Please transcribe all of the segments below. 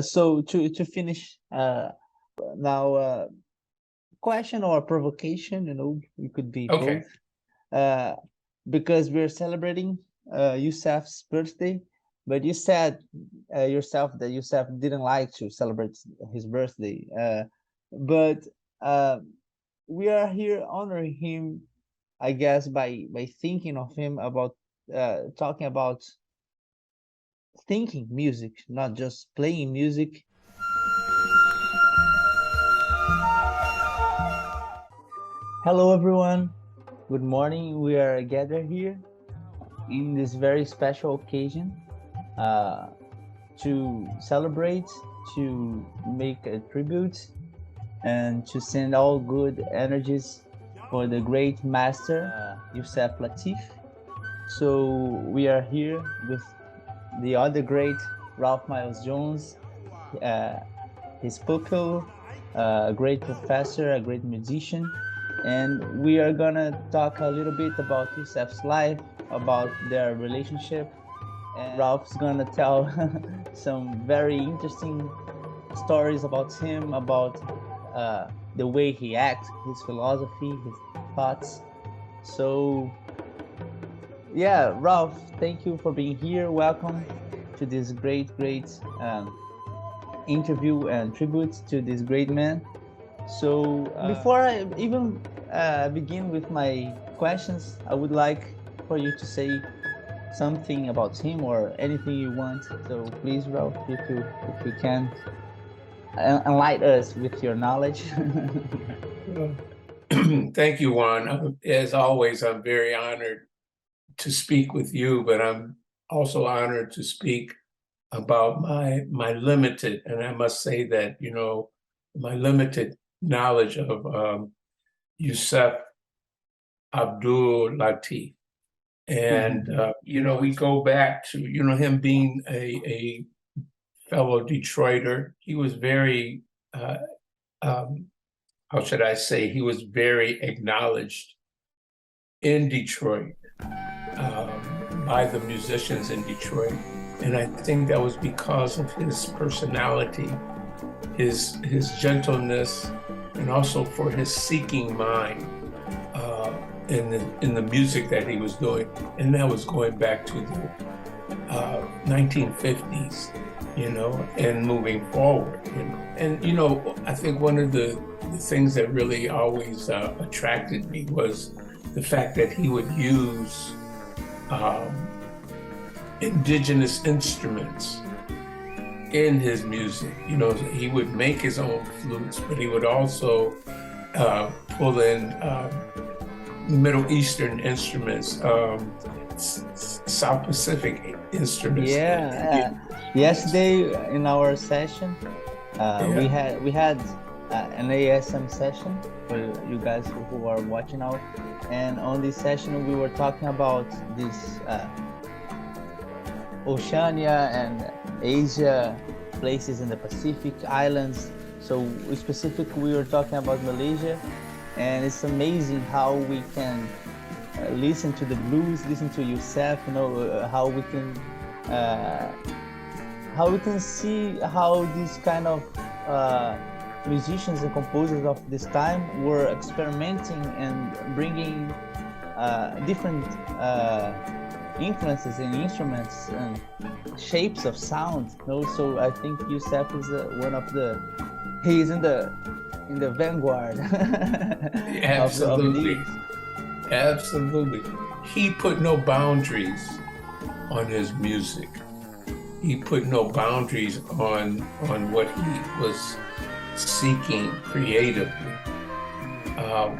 So to finish now, question or provocation, it could be both. Okay. Uh, because we're celebrating Yusef's birthday, but you said yourself that Yusef didn't like to celebrate his birthday. But uh, we are here honoring him, I guess, by thinking of him about talking about thinking music, not just playing music. Hello, everyone. Good morning. We are gathered here in this very special occasion uh, to celebrate, to make a tribute, and to send all good energies for the great master, Yusef Lateef. So we are here with the other great Ralph Miles Jones, uh, his pupil, a great professor, a great musician. And we are gonna talk a little bit about Yusef's life, about their relationship. And Ralph's gonna tell some very interesting stories about him, about the way he acts, his philosophy, his thoughts. So, yeah, Ralph, thank you for being here. Welcome to this great interview and tribute to this great man. So before I even begin with my questions, I would like for you to say something about him or anything you want. So please, Ralph, if you can enlighten us with your knowledge. Thank you, Juan. As always, I'm very honored to speak with you, but I'm also honored to speak about my limited, and I must say that, my limited knowledge of Yusef Abdul Lateef. And, we go back to, him being a fellow Detroiter. He was very, how should I say, he was very acknowledged in Detroit by the musicians in Detroit. And I think that was because of his personality, his gentleness, and also for his seeking mind in the music that he was doing. And that was going back to the 1950s, and moving forward. And I think one of the things that really always attracted me was the fact that he would use indigenous instruments in his music. He would make his own flutes, but he would also pull in Middle Eastern instruments, South Pacific instruments. Yeah. Yesterday in our session, we had an ASM session for you guys who are watching now, and on this session we were talking about this Oceania and Asia, places in the Pacific islands. So specifically we were talking about Malaysia, and it's amazing how we can listen to the blues, listen to Yusef, how we can see how these kind of musicians and composers of this time were experimenting and bringing different influences in instruments and shapes of sound. So I think Yusef is one of he's in the vanguard. Absolutely. Absolutely. He put no boundaries on his music. He put no boundaries on what he was seeking creatively,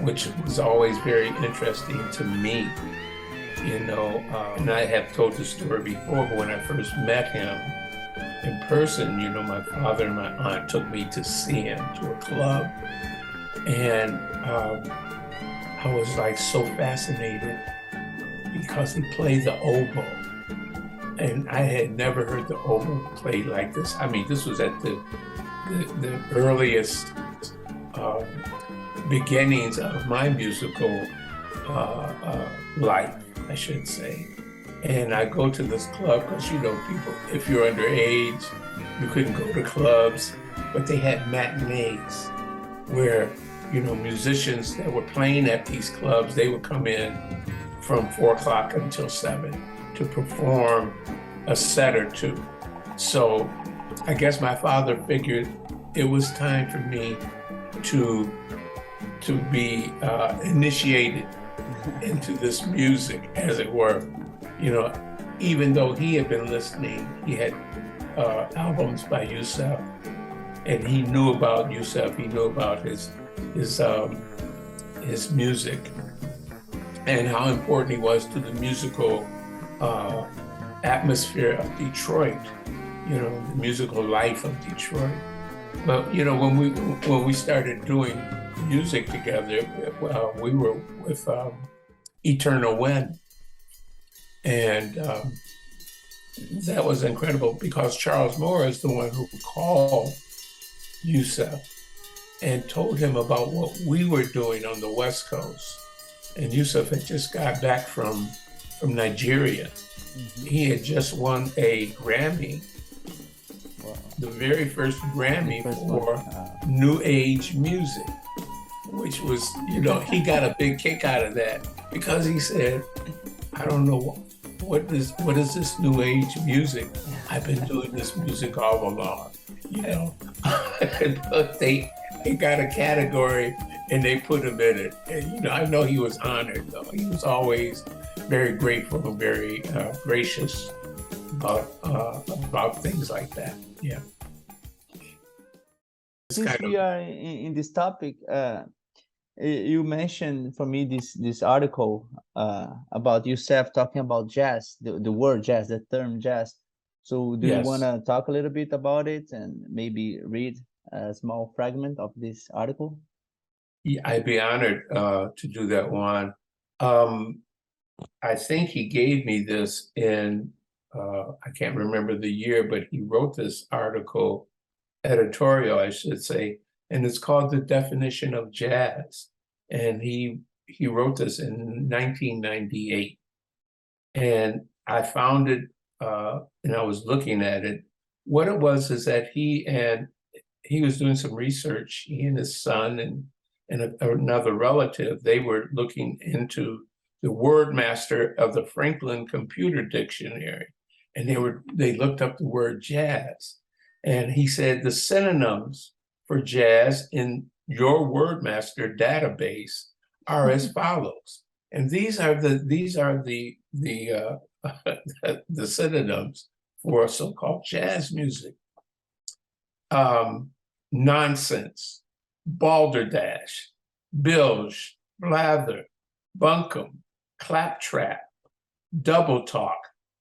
which was always very interesting to me. And I have told the story before, but when I first met him in person, my father and my aunt took me to see him to a club. And I was like so fascinated because he played the oboe. And I had never heard the oboe played like this. I mean, this was at the earliest beginnings of my musical life, I should say. And I go to this club because, people, if you're underage, you couldn't go to clubs, but they had matinees where, musicians that were playing at these clubs, they would come in from 4 o'clock until 7 to perform a set or two. So I guess my father figured it was time for me to be initiated into this music, as it were. Even though he had been listening, he had albums by Yusef, and he knew about Yusef. He knew about his music and how important he was to the musical atmosphere of Detroit. The musical life of Detroit. But when we started doing music together, we were with Eternal Wind. And that was incredible because Charles Moore is the one who called Yusef and told him about what we were doing on the West Coast. And Yusef had just got back from Nigeria. Mm-hmm. He had just won a Grammy, the very first Grammy for New Age music, which was, he got a big kick out of that because he said, I don't know what is this New Age music? I've been doing this music all along, they got a category and they put him in it. And, I know he was honored, though. He was always very grateful and very gracious about things like that. Yeah. Since we are in this topic, you mentioned for me this article about Yusef talking about jazz, the word jazz, the term jazz. So do you want to talk a little bit about it and maybe read a small fragment of this article? Yeah, I'd be honored to do that, Juan. I think he gave me this in, I can't remember the year, but he wrote this article, editorial, I should say, and it's called The Definition of Jazz. And he wrote this in 1998. And I found it, and I was looking at it. What it was is that he was doing some research, he and his son and another relative, they were looking into the word master of the Franklin Computer Dictionary. And they looked up the word jazz. And he said the synonyms for jazz in your wordmaster database are as follows. And these are the the synonyms for so-called jazz music. Nonsense, balderdash, bilge, blather, bunkum, claptrap, double talk,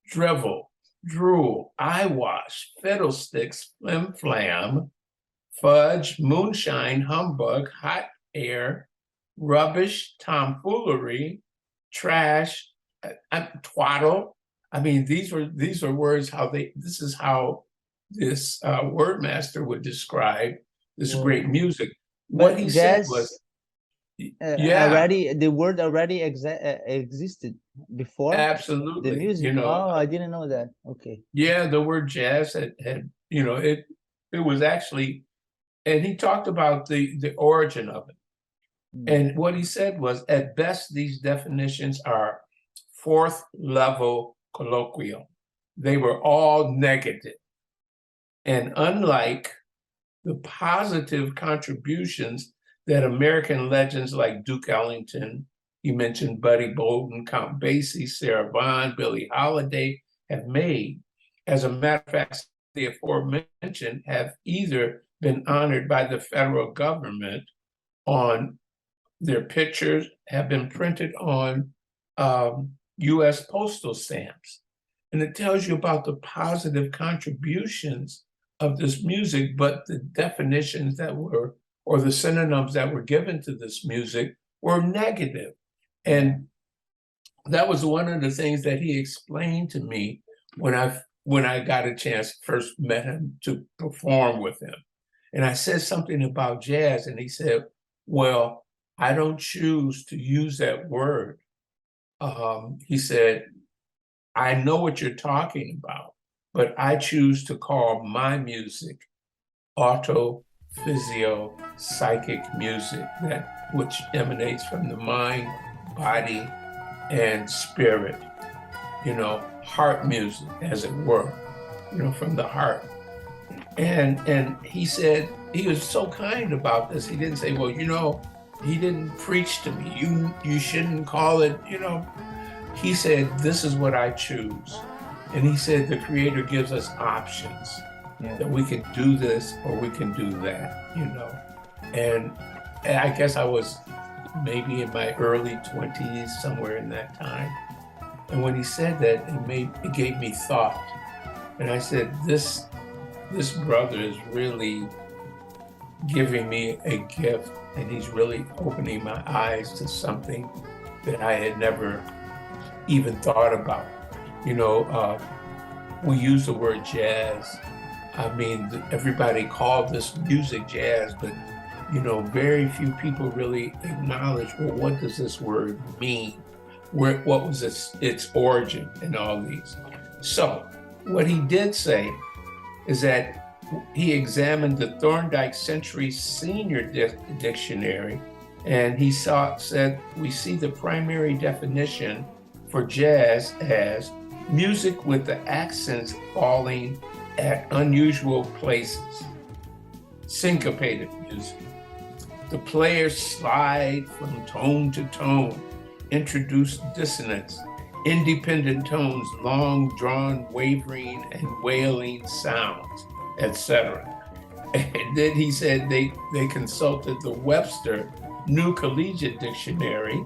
drivel, drool, eyewash, fiddlesticks, flim-flam, fudge, moonshine, humbug, hot air, rubbish, tomfoolery, trash, twaddle. I mean, these are words this is how this wordmaster would describe this great music. What he said was, the word already existed before. Absolutely. The music. I didn't know that. Okay. Yeah, the word jazz had it was actually, and he talked about the origin of it. And what he said was, at best, these definitions are fourth level colloquial. They were all negative. And unlike the positive contributions that American legends like Duke Ellington, you mentioned Buddy Bolden, Count Basie, Sarah Vaughan, Billie Holiday have made, as a matter of fact, the aforementioned have either been honored by the federal government on their pictures have been printed on U.S. postal stamps. And it tells you about the positive contributions of this music, but the definitions or the synonyms that were given to this music were negative. And that was one of the things that he explained to me when I got a chance, first met him to perform with him. And I said something about jazz, and he said, well, I don't choose to use that word. He said, I know what you're talking about, but I choose to call my music autophysio psychic music, that which emanates from the mind, body, and spirit, heart music, as it were, from the heart. And he said, he was so kind about this. He didn't say, well, he didn't preach to me. You shouldn't call it, He said, this is what I choose. And he said, the Creator gives us options, that we can do this or we can do that, And I guess I was maybe in my early 20s, somewhere in that time. And when he said that, it gave me thought. And I said, this brother is really giving me a gift, and he's really opening my eyes to something that I had never even thought about. We use the word jazz. I mean, everybody called this music jazz, but very few people really acknowledge, well, what does this word mean? What was its origin and all these? So what he did say is that he examined the Thorndike Century Senior Dictionary, and he said, we see the primary definition for jazz as music with the accents falling at unusual places, syncopated music. The players slide from tone to tone, introduce dissonance, independent tones, long drawn, wavering and wailing sounds, etc. And then he said they consulted the Webster New Collegiate Dictionary,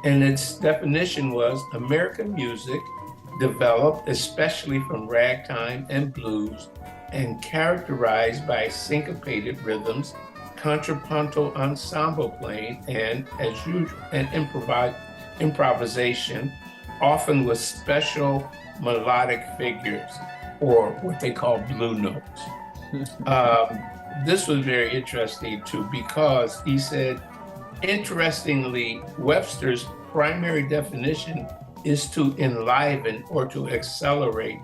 and its definition was American music developed especially from ragtime and blues and characterized by syncopated rhythms, contrapuntal ensemble playing, and, as usual, improvisation, often with special melodic figures, or what they call blue notes. This was very interesting too, because he said, interestingly, Webster's primary definition is to enliven or to accelerate,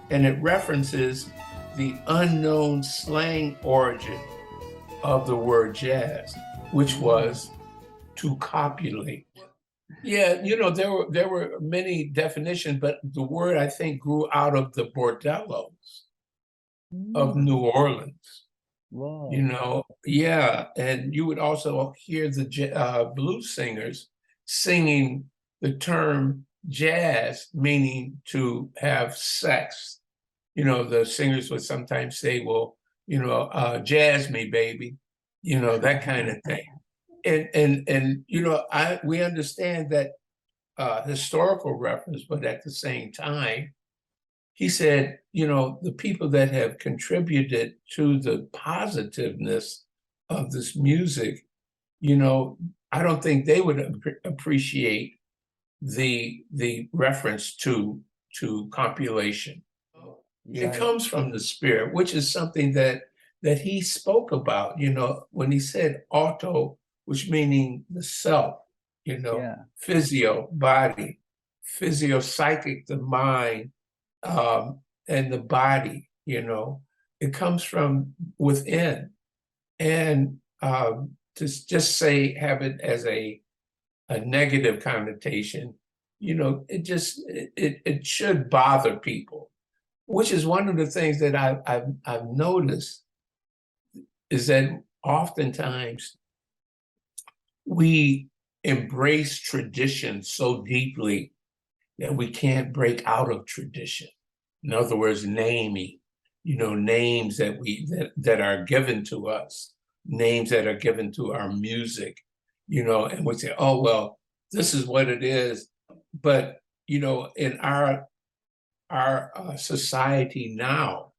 and it references the unknown slang origin of the word jazz, which was to copulate. Yeah, there were many definitions, but the word, I think, grew out of the bordellos of New Orleans. Wow. Yeah, and you would also hear the blues singers singing the term jazz, meaning to have sex. The singers would sometimes say, well, jazz me, baby, that kind of thing. And we understand that historical reference, but at the same time, he said, the people that have contributed to the positiveness of this music, I don't think they would appreciate the reference to compilation. It comes from the spirit, which is something that he spoke about, when he said auto, which meaning the self, physio, body, physio, psychic, the mind, and the body, it comes from within. And to just have it as a negative connotation, it should bother people, which is one of the things that I've noticed, is that oftentimes we embrace tradition so deeply that we can't break out of tradition. In other words, naming, names that are given to us, names that are given to our music, and we say, oh, well, this is what it is. But, in our society now,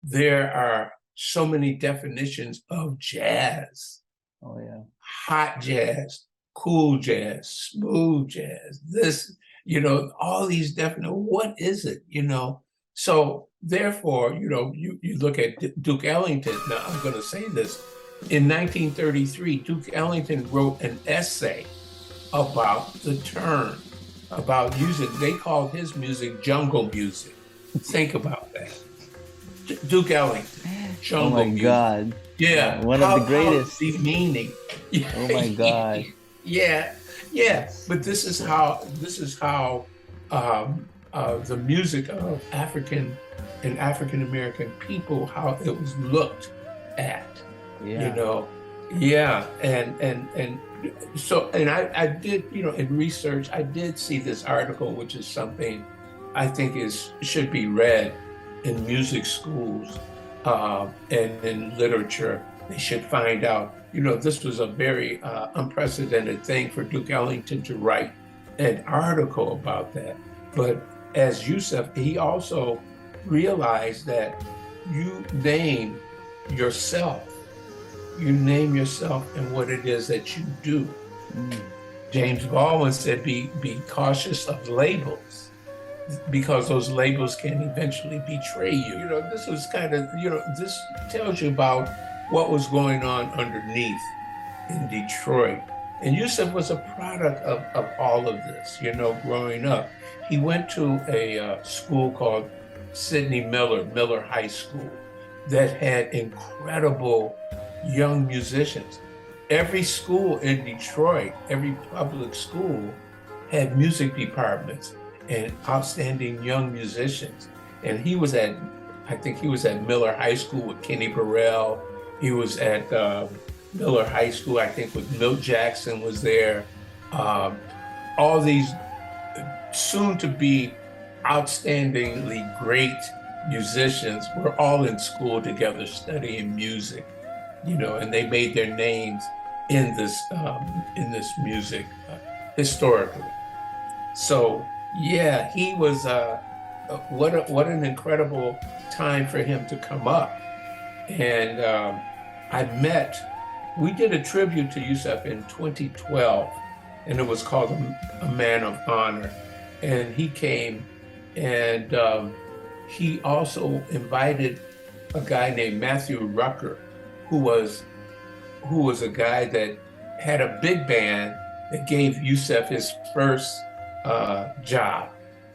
there are so many definitions of jazz. Oh, yeah. Hot jazz, cool jazz, smooth jazz, this, all these what is it, So therefore, you look at Duke Ellington. Now, I'm going to say this. In 1933, Duke Ellington wrote an essay about the term about music. They called his music jungle music. Think about that. Duke Ellington, Oh jungle my music. God. Yeah, One of the how greatest. demeaning. Oh my God. Yeah, yeah. It's But this is how the music of African and African American people, how it was looked at, you yeah. know. Yeah, and so and I did, in research, I did see this article, which is something I think is should be read in music schools and in literature. They should find out, this was a very unprecedented thing for Duke Ellington to write an article about that. But as Yusef, he also realized that you name yourself, you name yourself and what it is that you do. Mm. James Baldwin said, be cautious of labels because those labels can eventually betray you. This was kind of, this tells you about what was going on underneath in Detroit. And Yusef was a product of all of this, growing up. He went to a school called Sidney Miller High School, that had incredible young musicians. Every school in Detroit, every public school had music departments and outstanding young musicians. And I think he was at Miller High School with Kenny Burrell. He was at Miller High School, I think, with Milt Jackson was there. All these soon to be outstandingly great musicians were all in school together studying music, and they made their names in this music historically. So yeah, he was what an incredible time for him to come up. And we did a tribute to Yusef in 2012, and it was called A Man of Honor. And he came, and he also invited a guy named Matthew Rucker, who was a guy that had a big band that gave Yusef his first job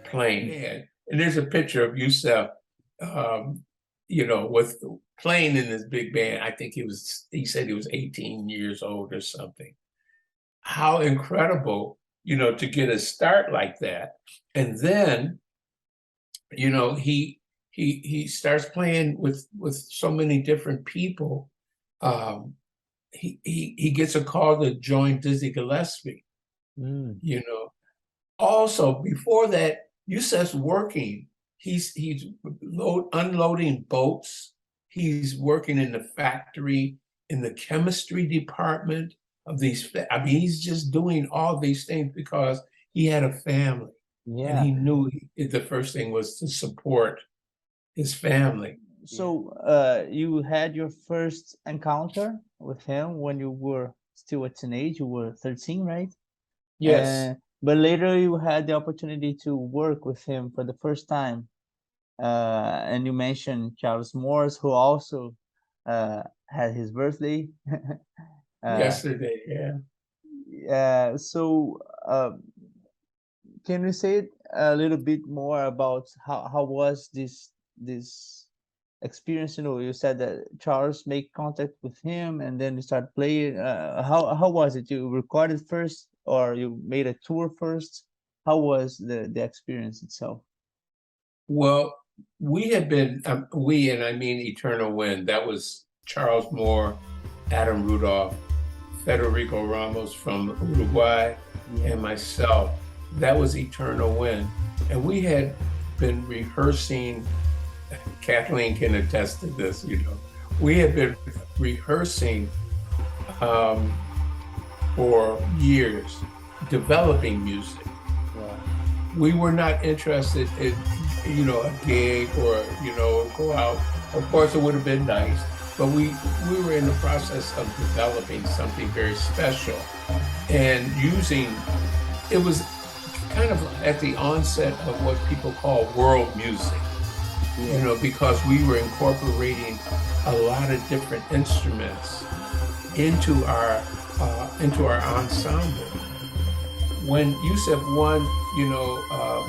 playing. And there's a picture of Yusef, with playing in this big band. I think he said he was 18 years old or something. How incredible, to get a start like that. And then, he starts playing with so many different people. He gets a call to join Dizzy Gillespie. Mm. Also, before that, Yusef's working. He's unloading boats. He's working in the factory, in the chemistry department of these. He's just doing all these things because he had a family. Yeah. And he knew the first thing was to support his family. So you had your first encounter with him when you were still a teenage. You were 13, right? Yes. But later you had the opportunity to work with him for the first time. And you mentioned Charles Morris, who also had his birthday. Yesterday, yeah. So can you say a little bit more about how was this experience? You said that Charles made contact with him and then you started playing. How was it? You recorded first or you made a tour first? How was the experience itself? Well, we had been, and I mean Eternal Wind. That was Charles Moore, Adam Rudolph, Federico Ramos from Uruguay, and myself. That was Eternal Wind. And we had been rehearsing, Kathleen can attest to this, we had been rehearsing for years, developing music. We were not interested in, a gig or, go out. Of course, it would have been nice, but we were in the process of developing something very special and it was kind of at the onset of what people call world music, because we were incorporating a lot of different instruments into our ensemble. when Yusef won,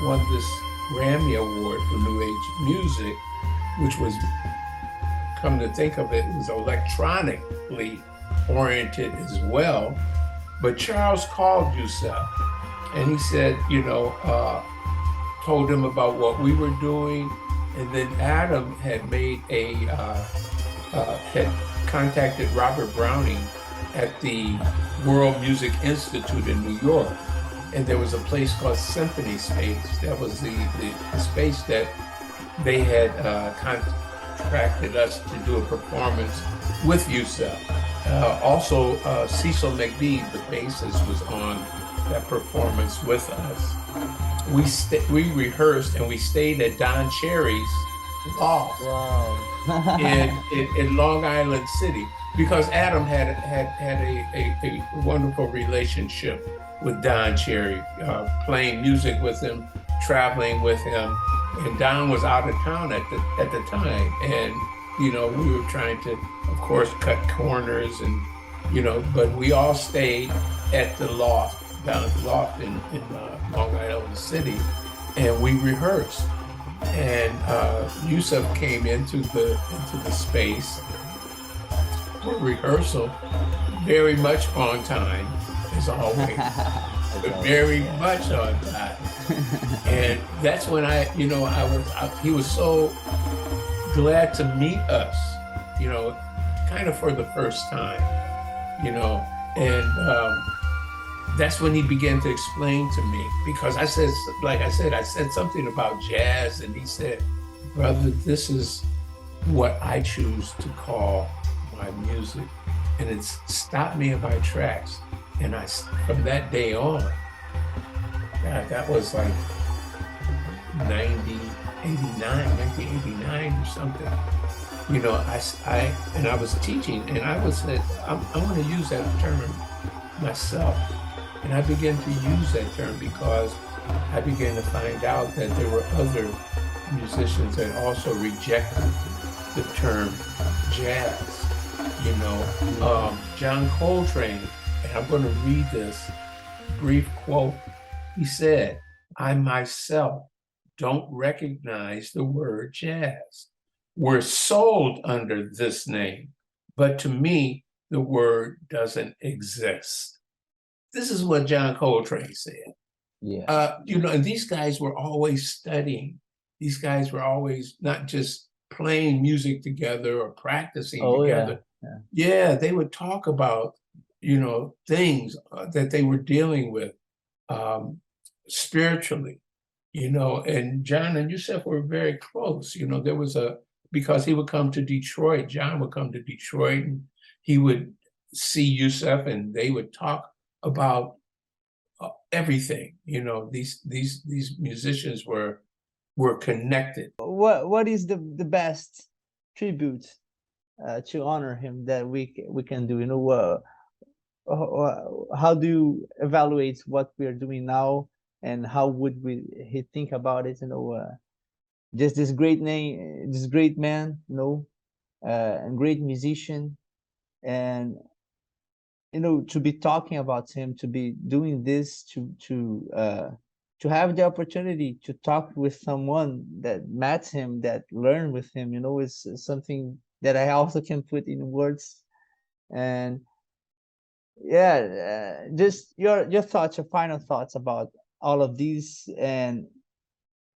won this Grammy Award for New Age music, which was, come to think of it, was electronically oriented as well. But Charles called Yusef and he said, told him about what we were doing. And then Adam had made had contacted Robert Browning at the World Music Institute in New York. And there was a place called Symphony Space. That was the space that they had contracted us to do a performance with Yusef. Also, Cecil McBee, the bassist, was on that performance with us. We rehearsed and we stayed at Don Cherry's loft. Wow. in Long Island City, because Adam had a wonderful relationship with Don Cherry, playing music with him, traveling with him, and Don was out of town at the time, and we were trying to, of course, cut corners, and but we all stayed at the loft, down at the loft in Long Island City, and we rehearsed. And Yusef came into the space for rehearsal, very much on time, as always, but very much on time. And that's when he was so glad to meet us, kind of for the first time, and that's when he began to explain to me, because I said something about jazz, and he said, "Brother, this is what I choose to call my music." And it's stopped me in my tracks. And from that day on, that was like 1989 or something. I was teaching, and I said, I'm going to use that term myself. And I began to use that term because I began to find out that there were other musicians that also rejected the term jazz. John Coltrane, and I'm going to read this brief quote. He said, "I myself don't recognize the word jazz. We're sold under this name, but to me, the word doesn't exist." This is what John Coltrane said. Yeah. And these guys were always studying. These guys were always not just playing music together or practicing together. Yeah, they would talk about, things that they were dealing with spiritually, and John and Yusef were very close. There was because he would come to Detroit, John would come to Detroit, and he would see Yusef, and they would talk about everything. These musicians were connected. What is the best tribute to honor him that we can do? How do you evaluate what we are doing now, and how would he think about it? Just this great name, this great man, and great musician, and to be talking about him, to be doing this, to have the opportunity to talk with someone that met him, that learned with him, is something that I also can put in words. And yeah, just your thoughts, your final thoughts about all of these, and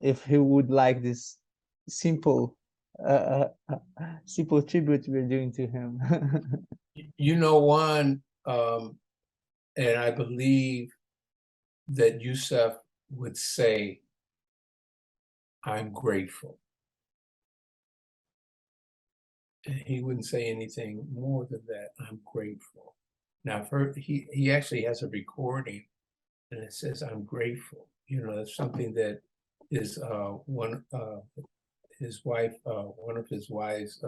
if he would like this simple simple tribute we're doing to him. Juan, and I believe that Yusef would say, "I'm grateful." And he wouldn't say anything more than that. "I'm grateful." Now, he actually has a recording, and it says, "I'm grateful." That's something that is one his wife, one of his wives,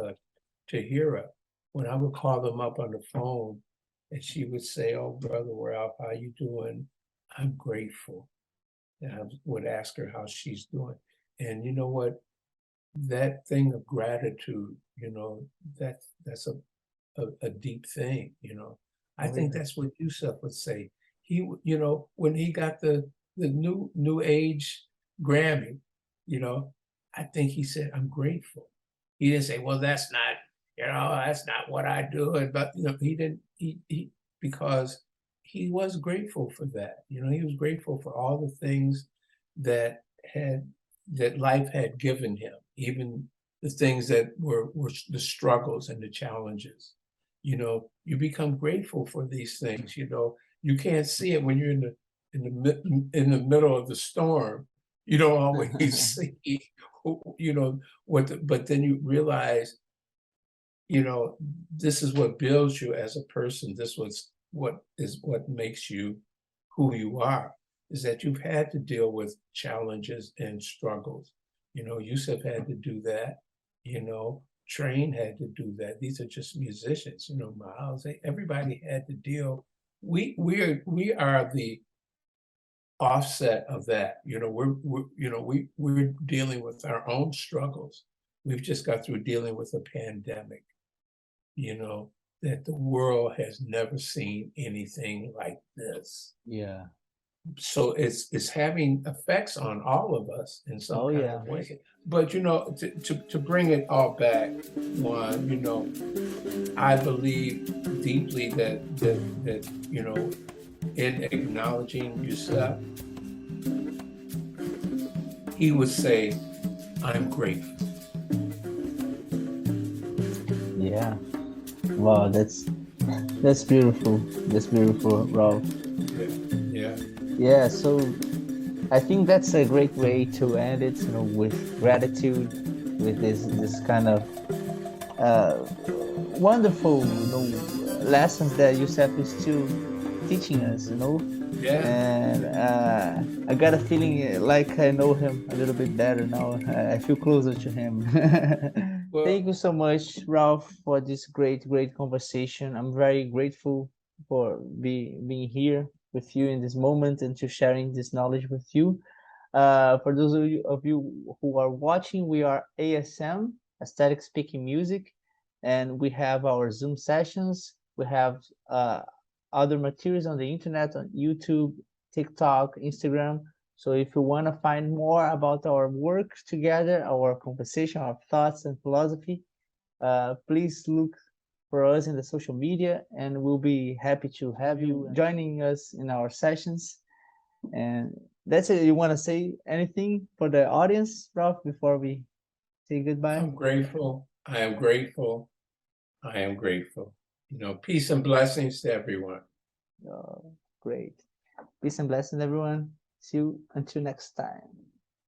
Tahira, when I would call them up on the phone, and she would say, "Oh, Brother Ralph, how you doing? I'm grateful." And I would ask her how she's doing. And you know what? That thing of gratitude, that's a deep thing. I think that's what Yusef would say. you know, when he got the new age Grammy, you know, I think he said, "I'm grateful." He didn't say, "Well, that's not, you know, that's not what I do." And but you know, he didn't he because he was grateful for that. You know, he was grateful for all the things that had that life had given him, even the things that were the struggles and the challenges. You know, you become grateful for these things. You know, you can't see it when you're in the middle of the storm. You don't always see, you know, but then you realize, you know, this is what builds you as a person. This was what makes you who you are, is that you've had to deal with challenges and struggles. You know, Yusuf had to do that. You know, Train had to do that. These are just musicians. You know, Miles. Everybody had to deal. We are the offset of that. You know, we're dealing with our own struggles. We've just got through dealing with a pandemic, you know, that the world has never seen anything like this. Yeah. So it's having effects on all of us in some Oh, kind yeah. of way. But you know, to bring it all back, one, you know, I believe deeply that you know, in acknowledging yourself, he would say, "I'm grateful." Yeah. Wow, that's beautiful. That's beautiful, Ralph. Yeah, Yeah, so I think that's a great way to end it, with gratitude, with this kind of wonderful, lessons that Yusef is still teaching us. yeah. And I got a feeling like I know him a little bit better now. I feel closer to him. Well, Thank you so much, Ralph, for this great, great conversation. I'm very grateful for being here with you in this moment and to sharing this knowledge with you. For those of you who are watching, we are ASM, Aesthetic Speaking Music, and we have our Zoom sessions. We have other materials on the internet, on YouTube, TikTok, Instagram. So if you want to find more about our work together, our conversation, our thoughts and philosophy, please look for us in the social media, and we'll be happy to have you joining us in our sessions. And that's it. You want to say anything for the audience, Ralph, before we say goodbye? I'm grateful. I am grateful. I am grateful. You know, peace and blessings to everyone. Great. Peace and blessings, everyone. See you until next time.